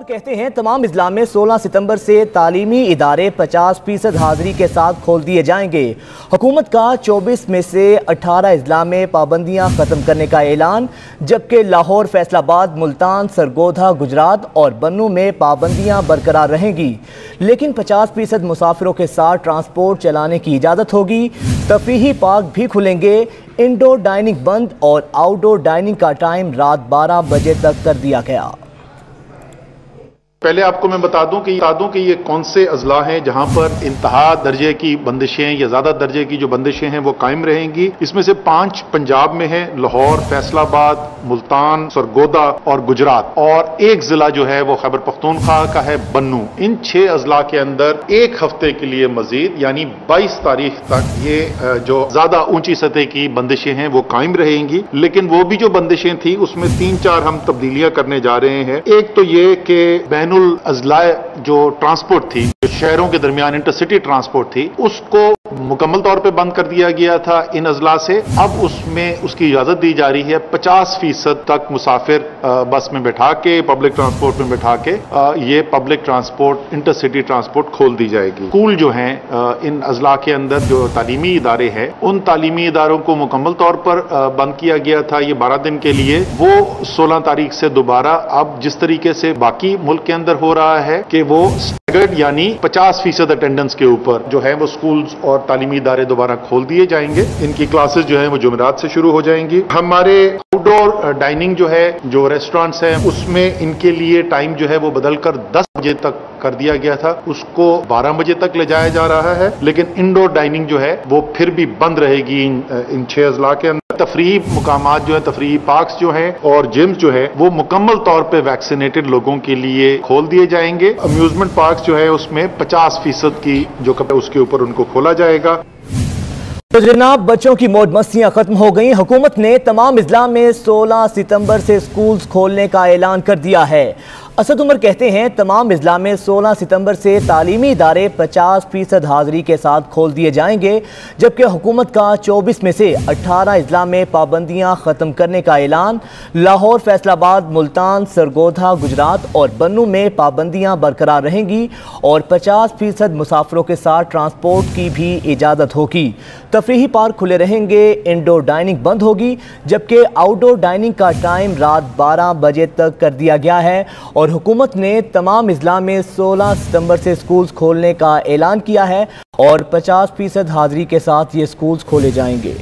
कहते हैं तमाम अजला में 16 सितंबर से तालीमी इदारे 50% हाजिरी के साथ खोल दिए जाएंगे। हुकूमत का 24 में से 18 अजला में पाबंदियां ख़त्म करने का ऐलान, जबकि लाहौर, फैसलाबाद, मुल्तान, सरगोधा, गुजरात और बन्नू में पाबंदियां बरकरार रहेंगी, लेकिन 50% मुसाफिरों के साथ ट्रांसपोर्ट चलाने की इजाज़त होगी। तफरीही पार्क भी खुलेंगे। इंडोर डाइनिंग बंद और आउटडोर डाइनिंग का टाइम रात 12 बजे तक कर दिया गया। पहले आपको मैं बता दूं कि ये कौन से अजला हैं जहां पर इंतहा दर्जे की बंदिशें या ज्यादा दर्जे की जो बंदिशें हैं वो कायम रहेंगी। इसमें से 5 पंजाब में हैं, लाहौर, फैसलाबाद, मुल्तान, सरगोदा और गुजरात, और एक जिला जो है वो खैबर पख्तूनख्वा का है, बन्नू। इन 6 अजला के अंदर एक हफ्ते के लिए मजीद यानी 22 तारीख तक ये जो ज्यादा ऊंची सतह की बंदिशें हैं वो कायम रहेंगी, लेकिन वो भी जो बंदिशें थी उसमें 3-4 हम तब्दीलियां करने जा रहे हैं। एक तो ये कि बैनुल अजला जो ट्रांसपोर्ट थी, जो शहरों के दरमियान इंटरसिटी ट्रांसपोर्ट थी, उसको मुकम्मल तौर पे बंद कर दिया गया था इन अजला से। अब उसमें उसकी इजाजत दी जा रही है 50% तक मुसाफिर बस में बैठा के, पब्लिक ट्रांसपोर्ट में बैठा के ये पब्लिक ट्रांसपोर्ट, इंटरसिटी ट्रांसपोर्ट खोल दी जाएगी। स्कूल जो हैं इन अजला के अंदर जो तालीमी इदारे हैं, उन तालीमी इदारों को मुकम्मल तौर पर बंद किया गया था ये 12 दिन के लिए। वो 16 तारीख से दोबारा अब जिस तरीके से बाकी मुल्क के अंदर हो रहा है कि वो स्टैगर्ड यानी 50% अटेंडेंस के ऊपर जो है वो स्कूल्स और तालीमी इदारे दोबारा खोल दिए जाएंगे। इनकी क्लासेस जो है वो जुमेरात से शुरू हो जाएंगी। हमारे आउटडोर डाइनिंग जो है, जो रेस्टोरेंट्स हैं, उसमें इनके लिए टाइम जो है वो बदलकर 10 बजे तक कर दिया गया था, उसको 12 बजे तक ले जाया जा रहा है। लेकिन इंडोर डाइनिंग जो है वो फिर भी बंद रहेगी इन 6 अजला के अंदर। तफरीही मुकामात जो है, तफरीही पार्क्स जो हैं और जिम्स जो है वो मुकम्मल तौर पे वैक्सीनेटेड लोगों के लिए खोल दिए जाएंगे। अम्यूजमेंट पार्क्स जो है उसमें 50% की जो उसके ऊपर उनको खोला जाएगा। तो जनाब, बच्चों की मौज मस्तियां खत्म हो गई। हुकूमत ने तमाम अजला में 16 सितंबर से स्कूल्स खोलने का ऐलान कर दिया है। असद उमर कहते हैं तमाम अजला में 16 सितंबर से तालीमी इदारे 50% हाजिरी के साथ खोल दिए जाएंगे, जबकि हुकूमत का 24 में से 18 अजला में पाबंदियां ख़त्म करने का ऐलान। लाहौर, फैसलाबाद, मुल्तान, सरगोधा, गुजरात और बन्नू में पाबंदियां बरकरार रहेंगी और 50% मुसाफिरों के साथ ट्रांसपोर्ट की भी इजाज़त होगी। तफरीही पार्क खुले रहेंगे। इंडोर डाइनिंग बंद होगी, जबकि आउटडोर डाइनिंग का टाइम रात 12 बजे तक कर दिया गया है। और हुकूमत ने तमाम अजला में 16 सितंबर से स्कूल्स खोलने का ऐलान किया है और 50% हाजिरी के साथ ये स्कूल्स खोले जाएंगे।